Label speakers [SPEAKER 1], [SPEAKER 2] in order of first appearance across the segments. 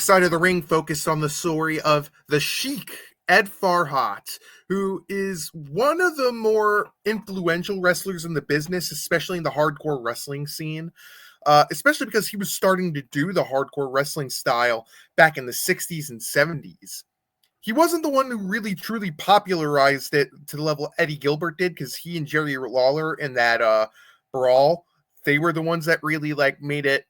[SPEAKER 1] Side of the Ring focused on the story of the Sheik, Ed Farhat, who is one of the more influential wrestlers in the business, especially in the hardcore wrestling scene. Especially because he was starting to do the hardcore wrestling style back in the 60s and 70s. He wasn't the one who really truly popularized it to the level Eddie Gilbert did, because he and Jerry Lawler in that brawl, they were the ones that really made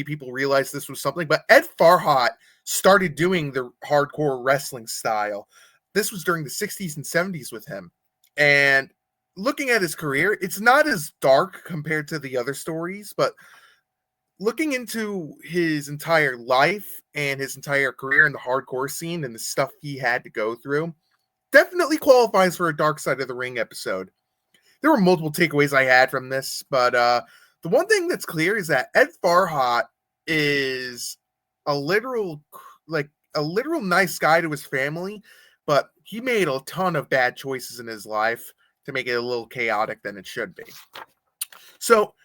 [SPEAKER 1] people realize this was something. But Ed Farhat started doing the hardcore wrestling style. This was during the 60s and 70s with him. And looking at his career, it's not as dark compared to the other stories, but looking into his entire life and his entire career in the hardcore scene and the stuff he had to go through, definitely qualifies for a Dark Side of the Ring episode. There were multiple takeaways I had from this, but the one thing that's clear is that Ed Farhat is a literal nice guy to his family, but he made a ton of bad choices in his life to make it a little chaotic than it should be. So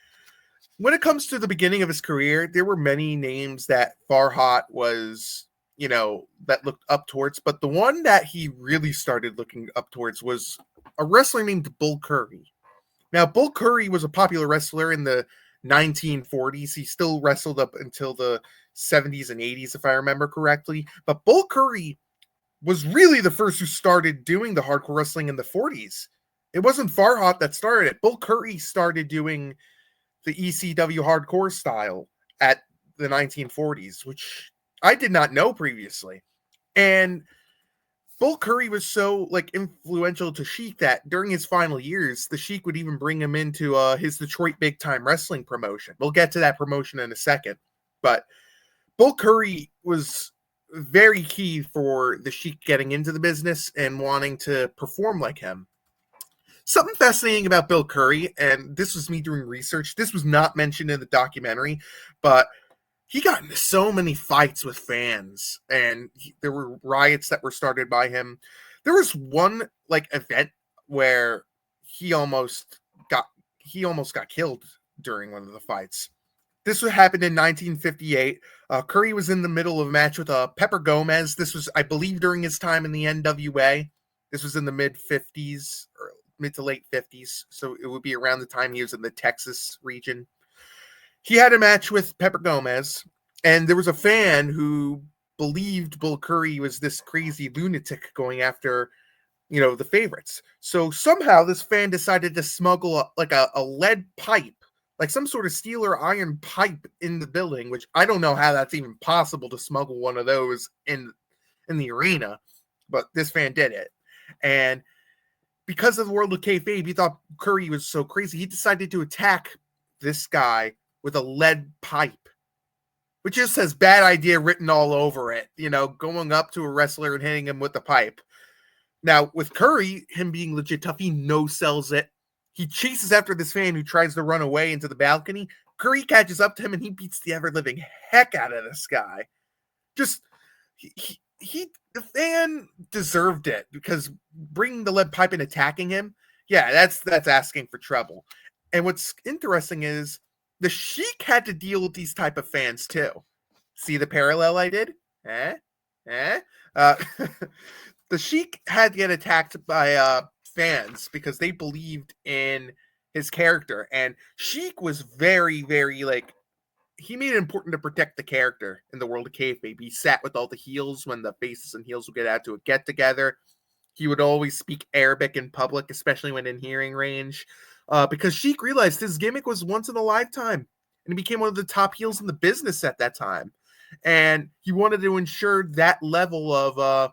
[SPEAKER 1] when it comes to the beginning of his career, there were many names that Farhat was, that looked up towards, but the one that he really started looking up towards was a wrestler named Bull Curry. Now, Bull Curry was a popular wrestler in the 1940s. He still wrestled up until the 70s and 80s, if I remember correctly. But Bull Curry was really the first who started doing the hardcore wrestling in the 40s. It wasn't Farhat that started it. Bull Curry started doing the ECW hardcore style at the 1940s, which I did not know previously. And Bull Curry was so influential to Sheik that during his final years, the Sheik would even bring him into his Detroit Big Time Wrestling promotion. We'll get to that promotion in a second, but Bull Curry was very key for the Sheik getting into the business and wanting to perform like him. Something fascinating about Bill Curry, and this was me doing research, this was not mentioned in the documentary, but he got into so many fights with fans, and there were riots that were started by him. There was one event where he almost got killed during one of the fights. This happened in 1958. Curry was in the middle of a match with Pepper Gomez. This was, I believe, during his time in the NWA. This was in the mid to late 50s, so it would be around the time he was in the Texas region. He had a match with Pepper Gomez, and there was a fan who believed Bull Curry was this crazy lunatic going after, the favorites. So somehow this fan decided to smuggle a lead pipe, like some sort of steel or iron pipe, in the building, which I don't know how that's even possible to smuggle one of those in the arena, but this fan did it. And because of the world of kayfabe, he thought Curry was so crazy, he decided to attack this guy with a lead pipe, which just has bad idea written all over it, going up to a wrestler and hitting him with the pipe. Now, with Curry, him being legit tough, he no-sells it. He chases after this fan who tries to run away into the balcony. Curry catches up to him, and he beats the ever-living heck out of this guy. Just, the fan deserved it, because bringing the lead pipe and attacking him, yeah, that's asking for trouble. And what's interesting is the Sheik had to deal with these type of fans too. See the parallel I did? The Sheik had to get attacked by fans because they believed in his character. And Sheik was very, very, he made it important to protect the character in the world of kayfabe. He sat with all the heels when the faces and heels would get out to a get-together. He would always speak Arabic in public, especially when in hearing range. Because Sheik realized his gimmick was once in a lifetime, and he became one of the top heels in the business at that time. And he wanted to ensure that level of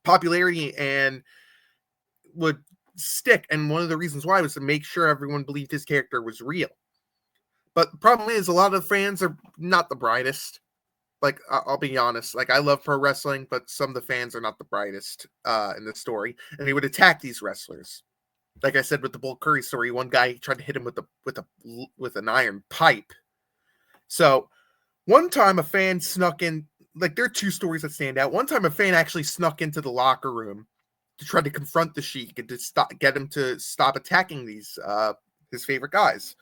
[SPEAKER 1] popularity and would stick. And one of the reasons why was to make sure everyone believed his character was real. But the problem is, a lot of fans are not the brightest. I'll be honest. I love pro wrestling, but some of the fans are not the brightest in the story, and they would attack these wrestlers. Like I said with the Bull Curry story, one guy tried to hit him with an iron pipe. So one time a fan snuck in. There are two stories that stand out. One time a fan actually snuck into the locker room to try to confront the Sheik and to get him to stop attacking these his favorite guys.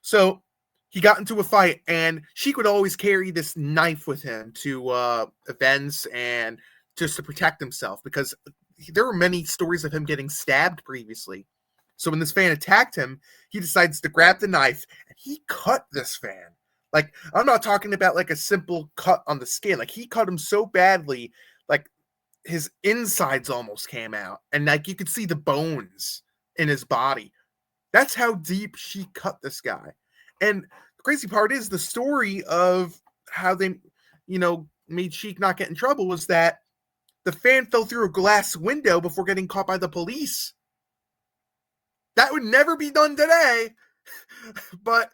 [SPEAKER 1] So he got into a fight, and Sheik would always carry this knife with him to events and just to protect himself, because there were many stories of him getting stabbed previously. So when this fan attacked him, he decides to grab the knife, and he cut this fan. Like, I'm not talking about like a simple cut on the skin. Like, he cut him so badly, like his insides almost came out, and like you could see the bones in his body. That's how deep she cut this guy. And the crazy part is, the story of how they, made Sheik not get in trouble was that the fan fell through a glass window before getting caught by the police. That would never be done today. But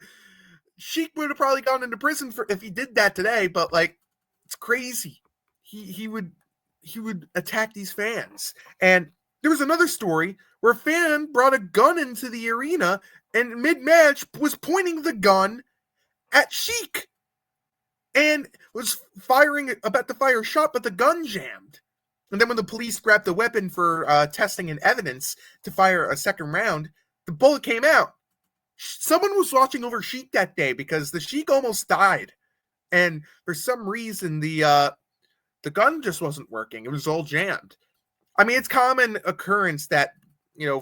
[SPEAKER 1] Sheik would have probably gone into prison for if he did that today. But like, it's crazy. He would attack these fans. And there was another story where a fan brought a gun into the arena and mid-match was pointing the gun at Sheik and was about to fire a shot, but the gun jammed. And then when the police grabbed the weapon for testing and evidence to fire a second round, the bullet came out. Someone was watching over Sheik that day because the Sheik almost died. And for some reason, the gun just wasn't working. It was all jammed. I mean, it's common occurrence that,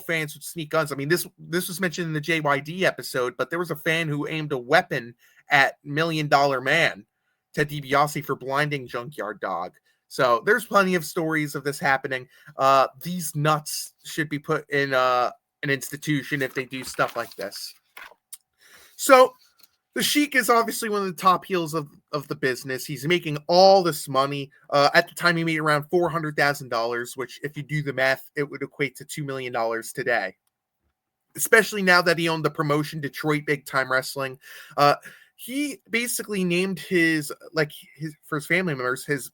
[SPEAKER 1] fans would sneak guns. I mean, this was mentioned in the JYD episode, but there was a fan who aimed a weapon at $1 Million Man, Ted DiBiase, for blinding Junkyard Dog. So there's plenty of stories of this happening. These nuts should be put in an institution if they do stuff like this. So the Sheik is obviously one of the top heels of the business. He's making all this money. At the time, he made around $400,000, which, if you do the math, it would equate to $2 million today. Especially now that he owned the promotion Detroit Big Time Wrestling. He basically named for his family members, his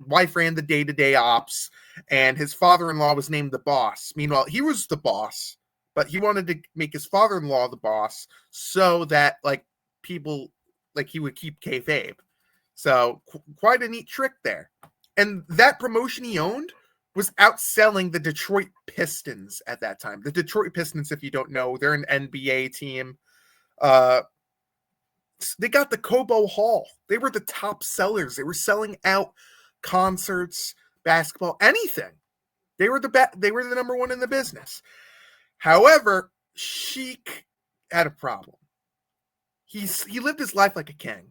[SPEAKER 1] wife ran the day-to-day ops, and his father-in-law was named the boss. Meanwhile, he was the boss, but he wanted to make his father-in-law the boss so that, people, he would keep kayfabe. So, quite a neat trick there. And that promotion he owned was outselling the Detroit Pistons at that time. The Detroit Pistons, if you don't know, they're an NBA team. They got the Cobo Hall. They were the top sellers. They were selling out concerts, basketball, anything. They were the number one in the business. However, Sheik had a problem. He lived his life like a king.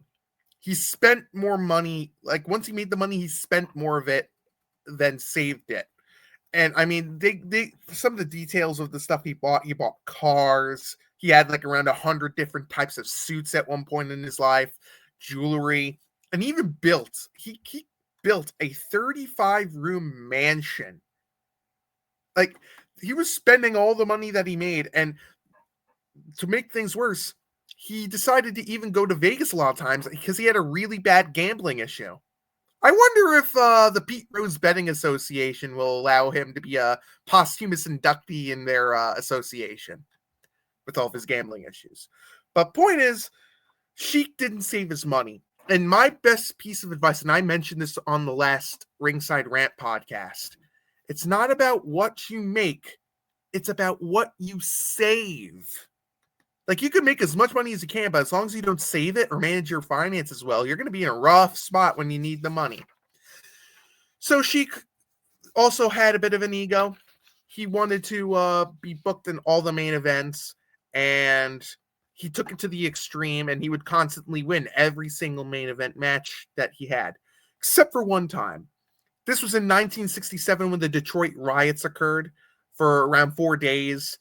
[SPEAKER 1] He spent more money. Once he made the money, he spent more of it than saved it. And I mean, they some of the details of the stuff he bought cars. He had around 100 different types of suits at one point in his life, jewelry, and even he built a 35-room mansion. He was spending all the money that he made, and to make things worse, he decided to even go to Vegas a lot of times because he had a really bad gambling issue. I wonder if the Pete Rose Betting Association will allow him to be a posthumous inductee in their association with all of his gambling issues. But point is, Sheik didn't save his money. And my best piece of advice, and I mentioned this on the last Ringside Rant podcast, it's not about what you make, it's about what you save. You can make as much money as you can, but as long as you don't save it or manage your finances well, you're going to be in a rough spot when you need the money. So Sheik also had a bit of an ego. He wanted to be booked in all the main events, and he took it to the extreme, and he would constantly win every single main event match that he had, except for one time. This was in 1967 when the Detroit riots occurred for around 4 days.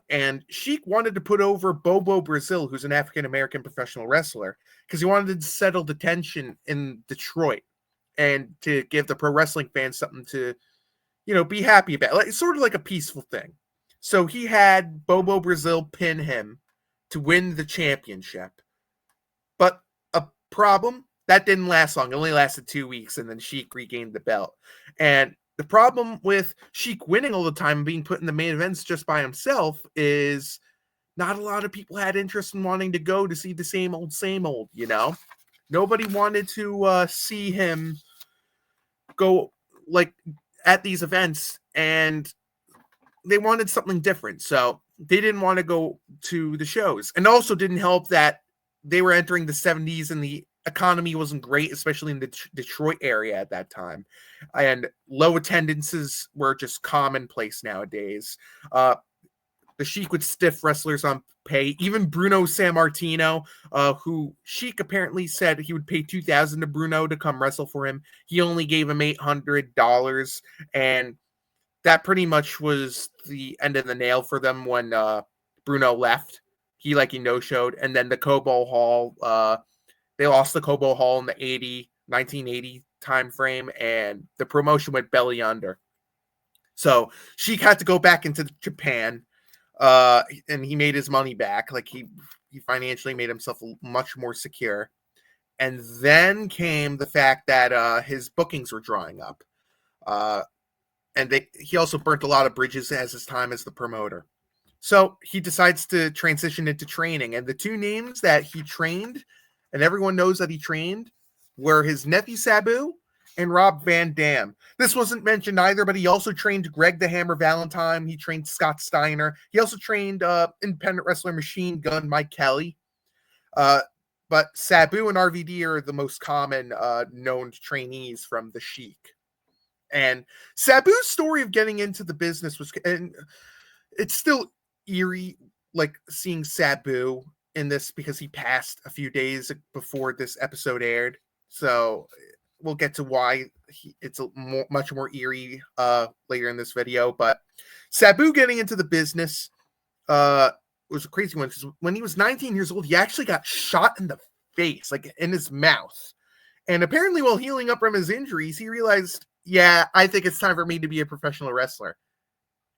[SPEAKER 1] And Sheik wanted to put over Bobo Brazil, who's an African-American professional wrestler, because he wanted to settle the tension in Detroit and to give the pro wrestling fans something to, be happy about. It's sort of like a peaceful thing. So he had Bobo Brazil pin him to win the championship. But a problem, that didn't last long. It only lasted 2 weeks, and then Sheik regained the belt. And the problem with Sheik winning all the time and being put in the main events just by himself is not a lot of people had interest in wanting to go to see the same old, Nobody wanted to see him go at these events, and they wanted something different. So they didn't want to go to the shows. And also didn't help that they were entering the 70s and the economy wasn't great, especially in the Detroit area at that time. And low attendances were just commonplace nowadays. The Sheik would stiff wrestlers on pay. Even Bruno Sammartino, who Sheik apparently said he would pay $2,000 to Bruno to come wrestle for him. He only gave him $800, and that pretty much was the end of the nail for them when Bruno left. He no-showed, and then the Cobo Hall, they lost the Cobo Hall in the 1980 time frame, and the promotion went belly under. So Sheik had to go back into Japan, and he made his money back. He financially made himself much more secure. And then came the fact that his bookings were drying up. And he also burnt a lot of bridges as his time as the promoter. So he decides to transition into training. And the two names that he trained, and everyone knows that he trained, were his nephew Sabu and Rob Van Dam. This wasn't mentioned either, but he also trained Greg the Hammer Valentine. He trained Scott Steiner. He also trained independent wrestler Machine Gun Mike Kelly. But Sabu and RVD are the most common known trainees from the Sheik. And Sabu's story of getting into the business and it's still eerie, seeing Sabu in this, because he passed a few days before this episode aired. So we'll get to why it's much more eerie later in this video. But Sabu getting into the business was a crazy one, because when he was 19 years old, he actually got shot in the face, in his mouth. And apparently while healing up from his injuries, he realized, yeah, I think it's time for me to be a professional wrestler.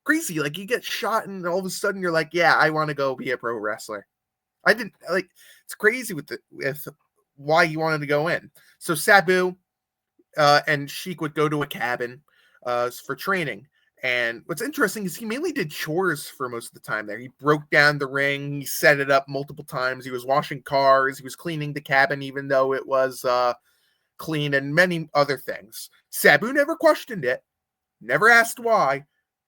[SPEAKER 1] Crazy. You get shot and all of a sudden you're like, yeah, I want to go be a pro wrestler. It's crazy with why he wanted to go in. So Sabu and Sheik would go to a cabin for training. And what's interesting is he mainly did chores for most of the time there. He broke down the ring. He set it up multiple times. He was washing cars. He was cleaning the cabin, even though it was clean, and many other things. Sabu never questioned it, never asked why,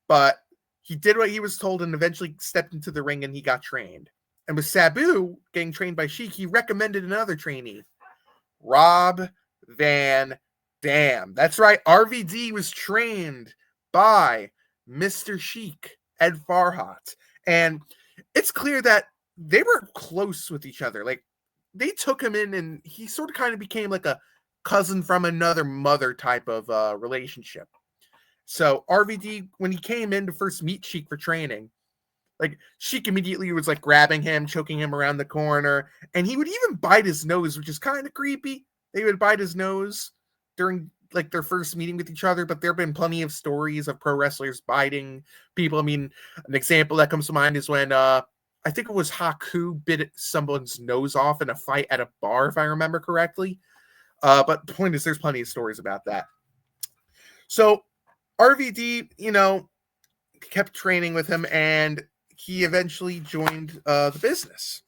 [SPEAKER 1] but he did what he was told and eventually stepped into the ring and he got trained. And with Sabu getting trained by Sheik, he recommended another trainee, Rob Van Dam. That's right, RVD was trained by Mr. Sheik, Ed Farhat. And it's clear that they were close with each other. They took him in and he sort of kind of became a cousin from another mother type of relationship. So RVD, when he came in to first meet Sheik for training, Sheik immediately was grabbing him, choking him around the corner, and he would even bite his nose, which is kind of creepy. They would bite his nose during their first meeting with each other, but there have been plenty of stories of pro wrestlers biting people. I mean, an example that comes to mind is when I think it was Haku bit someone's nose off in a fight at a bar, if I remember correctly. But the point is, there's plenty of stories about that. So RVD, kept training with him, and he eventually joined the business.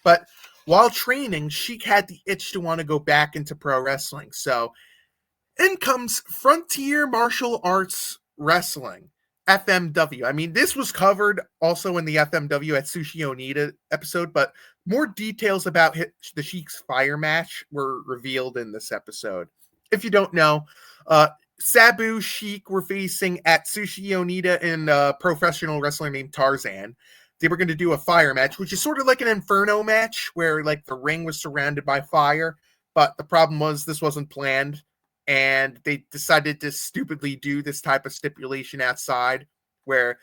[SPEAKER 1] But while training, Sheik had the itch to want to go back into pro wrestling. So in comes Frontier Martial Arts Wrestling, FMW. I mean, this was covered also in the FMW at Sushi Onita episode, but more details about the Sheik's fire match were revealed in this episode. If you don't know, Sabu Sheik were facing at Sushi Onita in a professional wrestler named Tarzan. They were going to do a fire match, which is sort of like an Inferno match where the ring was surrounded by fire. But the problem was this wasn't planned, and they decided to stupidly do this type of stipulation outside where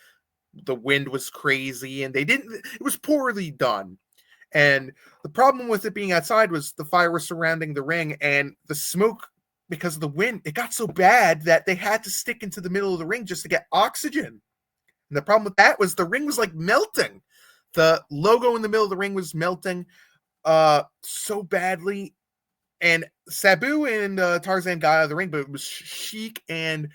[SPEAKER 1] the wind was crazy, and it was poorly done. And the problem with it being outside was the fire was surrounding the ring, and the smoke, because of the wind, it got so bad that they had to stick into the middle of the ring just to get oxygen. And the problem with that was the ring was melting. The logo in the middle of the ring was melting so badly. And Sabu and Tarzan got out of the ring, but it was Sheik and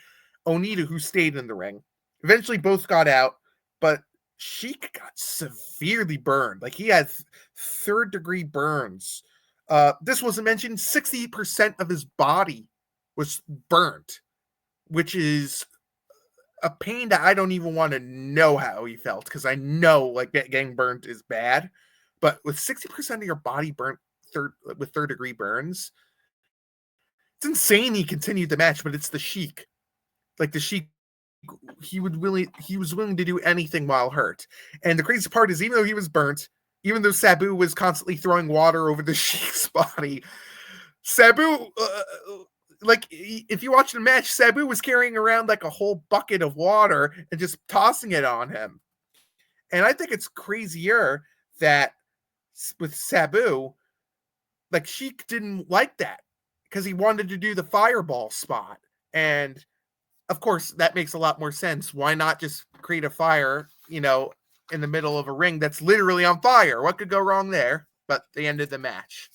[SPEAKER 1] Onita who stayed in the ring. Eventually both got out, but Sheik got severely burned. He had third-degree burns. This wasn't mentioned. 60% of his body was burnt, which is a pain that I don't even want to know how he felt, because I know getting burnt is bad. But with 60% of your body burnt with third-degree burns, it's insane he continued the match, but it's the Sheik. Like, the Sheik, he was willing to do anything while hurt. And the crazy part is, even though he was burnt, even though Sabu was constantly throwing water over the Sheik's body, Sabu, like, if you watch the match, Sabu was carrying around like a whole bucket of water and just tossing it on him. And I think it's crazier that with Sabu, like, Sheik didn't like that because he wanted to do the fireball spot. And of course, that makes a lot more sense. Why not just create a fire, in the middle of a ring that's literally on fire? What could go wrong there? But they ended the match.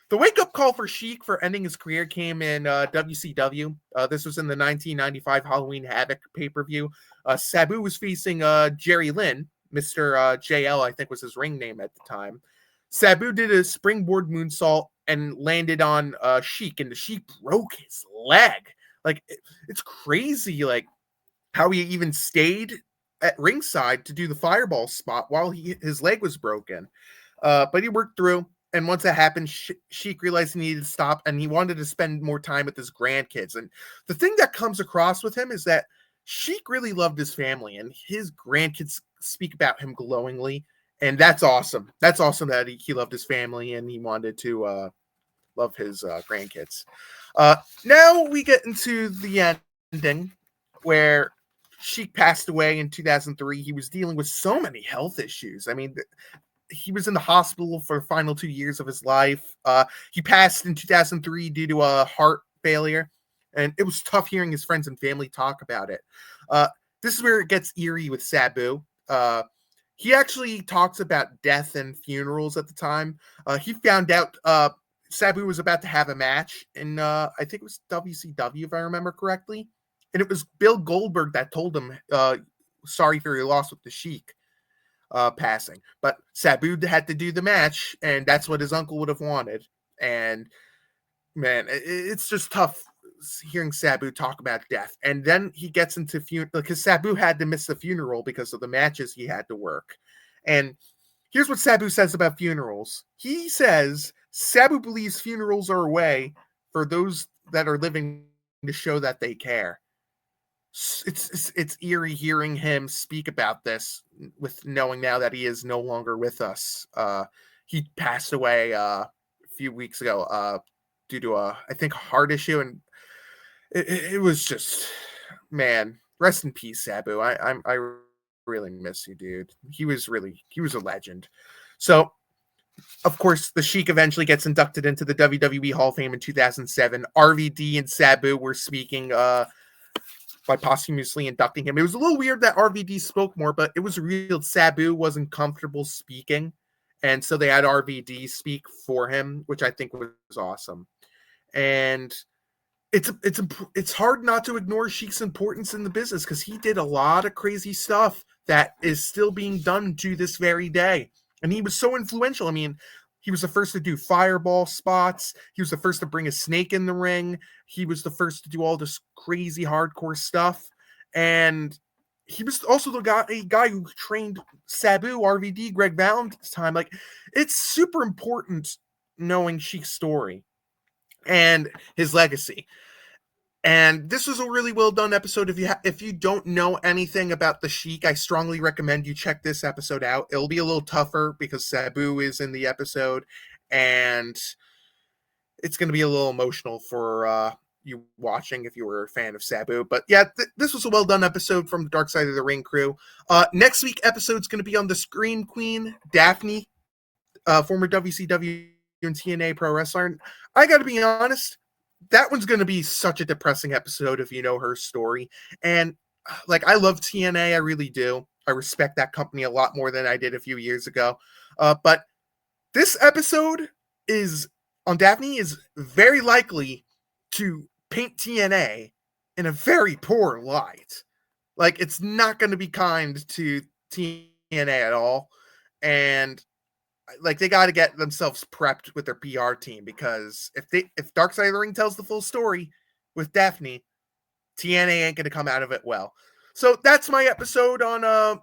[SPEAKER 1] The wake-up call for Sheik for ending his career came in WCW. This was in the 1995 Halloween Havoc pay-per-view. Sabu was facing Jerry Lynn, Mr. JL, I think was his ring name at the time. Sabu did a springboard moonsault and landed on Sheik, and the Sheik broke his leg. Like, it's crazy, like, how he even stayed at ringside to do the fireball spot while his leg was broken. But he worked through, and once that happened, Sheik realized he needed to stop, and he wanted to spend more time with his grandkids. And the thing that comes across with him is that Sheik really loved his family, and his grandkids speak about him glowingly, and that's awesome. That's awesome that he loved his family, and he wanted to love his grandkids. Now we get into the ending where Sheik passed away in 2003. He was dealing with so many health issues. I mean, he was in the hospital for the final 2 years of his life. He passed in 2003 due to a heart failure, and it was tough hearing his friends and family talk about it. This is where it gets eerie with Sabu. He actually talks about death and funerals at the time. He found out Sabu was about to have a match in, I think it was WCW, if I remember correctly. And it was Bill Goldberg that told him, sorry for your loss with the Sheik passing. But Sabu had to do the match, and that's what his uncle would have wanted. And, man, it's just tough hearing Sabu talk about death. And then he gets into funeral, because Sabu had to miss the funeral because of the matches he had to work. And here's what Sabu says about funerals. He says Sabu believes funerals are a way for those that are living to show that they care. It's eerie hearing him speak about this, with knowing now that he is no longer with us. He passed away a few weeks ago due to I think a heart issue, and it was just, man, rest in peace, Sabu. I really miss you, dude. He was a legend. So, of course, the Sheik eventually gets inducted into the WWE Hall of Fame in 2007. RVD and Sabu were speaking by posthumously inducting him. It was a little weird that RVD spoke more, but it was real. Sabu wasn't comfortable speaking, and so they had RVD speak for him, which I think was awesome. And it's hard not to ignore Sheik's importance in the business, because he did a lot of crazy stuff that is still being done to this very day. And he was so influential. I mean, he was the first to do fireball spots. He was the first to bring a snake in the ring. He was the first to do all this crazy hardcore stuff. And he was also the guy who trained Sabu, RVD, Greg Valentine. Like, it's super important knowing Sheik's story and his legacy. And this was a really well done episode. If you don't know anything about the Sheik, I strongly recommend you check this episode out. It'll be a little tougher because Sabu is in the episode, and it's going to be a little emotional for you watching if you were a fan of Sabu. But yeah, this was a well done episode from the Dark Side of the Ring crew. Next week episode is going to be on the Scream Queen, Daphne, former WCW and TNA pro wrestler. I got to be honest, that one's going to be such a depressing episode if you know her story. And like, I love TNA, I really do. I respect that company a lot more than I did a few years ago. But this episode on Daphne is very likely to paint TNA in a very poor light. Like, it's not going to be kind to TNA at all. And like, they got to get themselves prepped with their PR team, because if Dark Side of the Ring tells the full story with Daphne, TNA ain't going to come out of it well. So that's my episode on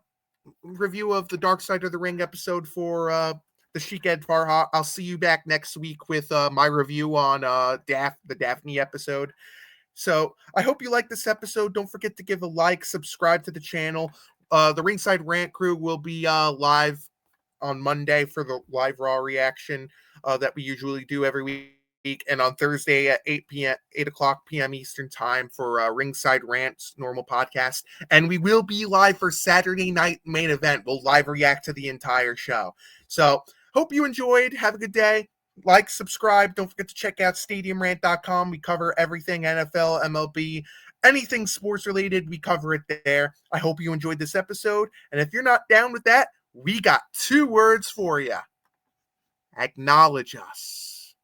[SPEAKER 1] review of the Dark Side of the Ring episode for the Sheik Ed Farhat. I'll see you back next week with my review on the Daphne episode. So I hope you like this episode. Don't forget to give a like, subscribe to the channel. The Ringside Rant crew will be live on Monday for the live Raw reaction that we usually do every week, and on Thursday at 8 o'clock p.m. Eastern time for Ringside Rant's normal podcast. And we will be live for Saturday night main event. We'll live react to the entire show. So hope you enjoyed. Have a good day. Like, subscribe. Don't forget to check out StadiumRant.com. We cover everything NFL, MLB, anything sports related. We cover it there. I hope you enjoyed this episode. And if you're not down with that, we got 2 words for you. Acknowledge us.